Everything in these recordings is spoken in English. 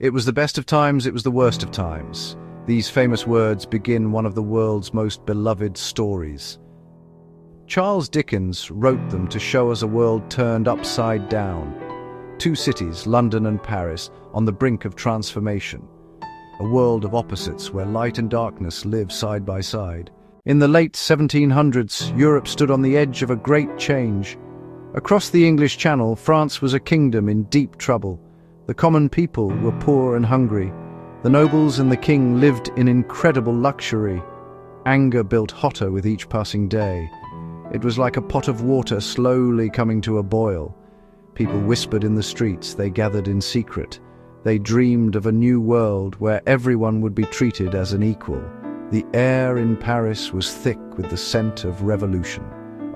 It was the best of times, it was the worst of times. These famous words begin one of the world's most beloved stories. Charles Dickens wrote them to show us a world turned upside down. Two cities, London and Paris, on the brink of transformation. A world of opposites where light and darkness live side by side. In the late 1700s, Europe stood on the edge of a great change. Across the English Channel, France was a kingdom in deep trouble. The common people were poor and hungry. The nobles and the king lived in incredible luxury. Anger built hotter with each passing day. It was like a pot of water slowly coming to a boil. People whispered in the streets, they gathered in secret. They dreamed of a new world where everyone would be treated as an equal. The air in Paris was thick with the scent of revolution.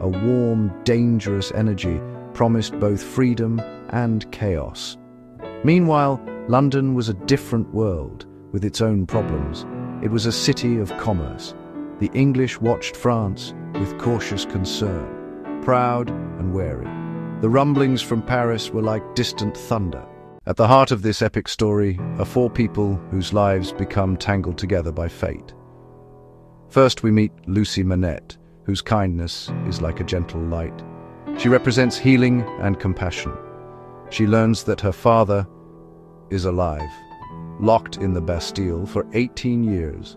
A warm, dangerous energy promised both freedom and chaos. Meanwhile, London was a different world, with its own problems. It was a city of commerce. The English watched France with cautious concern, proud and wary. The rumblings from Paris were like distant thunder. At the heart of this epic story are four people whose lives become tangled together by fate. First, we meet Lucie Manette, whose kindness is like a gentle light. She represents healing and compassion. She learns that her father is alive, locked in the Bastille for 18 years.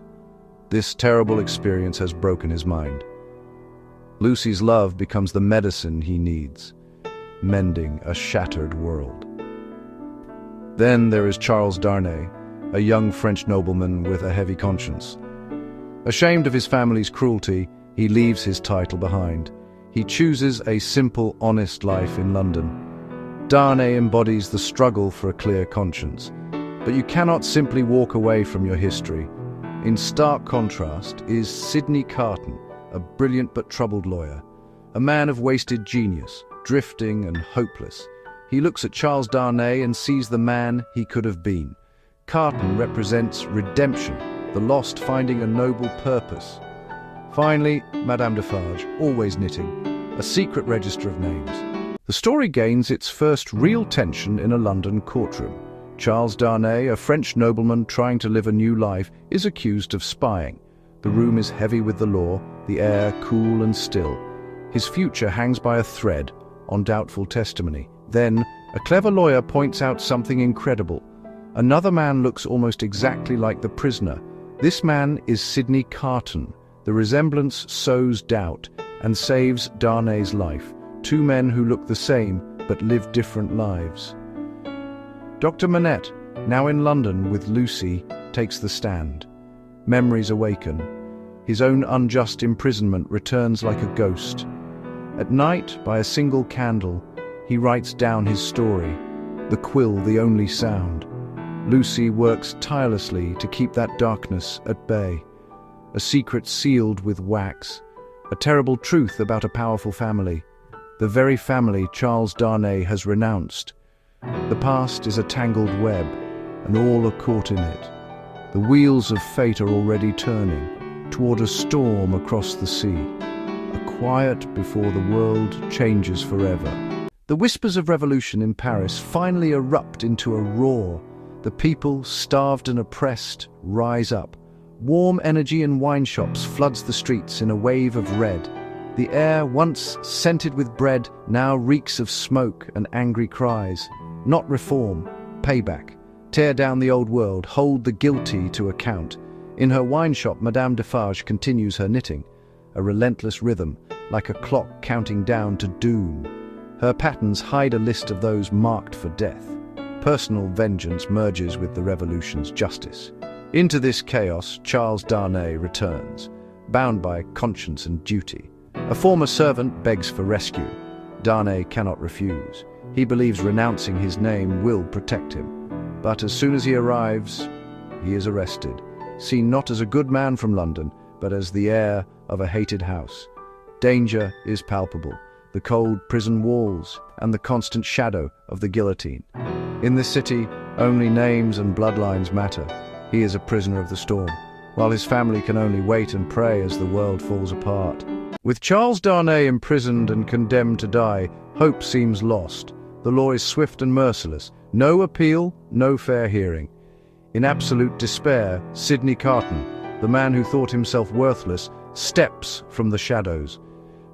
This terrible experience has broken his mind. Lucie's love becomes the medicine he needs, mending a shattered world. Then there is Charles Darnay, a young French nobleman with a heavy conscience. Ashamed of his family's cruelty, he leaves his title behind. He chooses a simple, honest life in London. Darnay embodies the struggle for a clear conscience. But you cannot simply walk away from your history. In stark contrast is Sydney Carton, a brilliant but troubled lawyer, a man of wasted genius, drifting and hopeless. He looks at Charles Darnay and sees the man he could have been. Carton represents redemption, the lost finding a noble purpose. Finally, Madame Defarges, always knitting, a secret register of names. The story gains its first real tension in a London courtroom. Charles Darnay, a French nobleman trying to live a new life, is accused of spying. The room is heavy with the law, the air cool and still. His future hangs by a thread, on doubtful testimony. Then, a clever lawyer points out something incredible. Another man looks almost exactly like the prisoner. This man is Sydney Carton. The resemblance sows doubt and saves Darnay's life. Two men who look the same but live different lives. Dr. Manette, now in London with Lucie, takes the stand. Memories awaken. His own unjust imprisonment returns like a ghost. At night, by a single candle, he writes down his story, the quill the only sound. Lucie works tirelessly to keep that darkness at bay. A secret sealed with wax, a terrible truth about a powerful family. The very family Charles Darnay has renounced. The past is a tangled web, and all are caught in it. The wheels of fate are already turning toward a storm across the sea. A quiet before the world changes forever. The whispers of revolution in Paris finally erupt into a roar. The people, starved and oppressed, rise up. Warm energy in wine shops floods the streets in a wave of red. The air, once scented with bread, now reeks of smoke and angry cries. Not reform, payback. Tear down the old world, hold the guilty to account. In her wine shop, Madame Defarges continues her knitting, a relentless rhythm, like a clock counting down to doom. Her patterns hide a list of those marked for death. Personal vengeance merges with the revolution's justice. Into this chaos, Charles Darnay returns, bound by conscience and duty. A former servant begs for rescue. Darnay cannot refuse. He believes renouncing his name will protect him. But as soon as he arrives, he is arrested, seen not as a good man from London, but as the heir of a hated house. Danger is palpable, the cold prison walls and the constant shadow of the guillotine. In this city, only names and bloodlines matter. He is a prisoner of the storm, while his family can only wait and pray as the world falls apart. With Charles Darnay imprisoned and condemned to die, hope seems lost. The law is swift and merciless. No appeal, no fair hearing. In absolute despair, Sidney Carton, the man who thought himself worthless, steps from the shadows.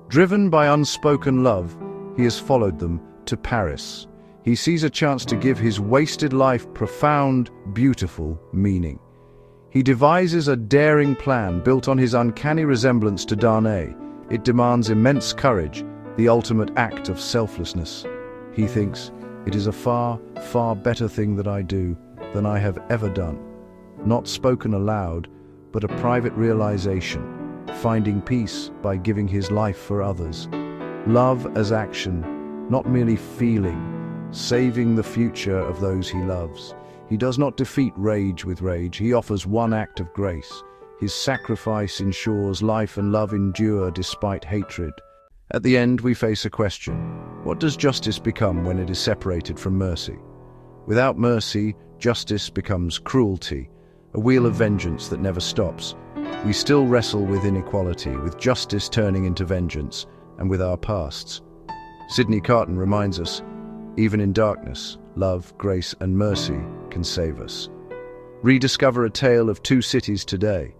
Driven by unspoken love, he has followed them to Paris. He sees a chance to give his wasted life profound, beautiful meaning. He devises a daring plan built on his uncanny resemblance to Darnay. It demands immense courage, the ultimate act of selflessness. He thinks, it is a far, far better thing that I do than I have ever done. Not spoken aloud, but a private realization, finding peace by giving his life for others. Love as action, not merely feeling, saving the future of those he loves. He does not defeat rage with rage, he offers one act of grace. His sacrifice ensures life and love endure despite hatred. At the end, we face a question. What does justice become when it is separated from mercy? Without mercy, justice becomes cruelty, a wheel of vengeance that never stops. We still wrestle with inequality, with justice turning into vengeance, and with our pasts. Sidney Carton reminds us, even in darkness, love, grace, and mercy can save us. Rediscover a tale of two cities today.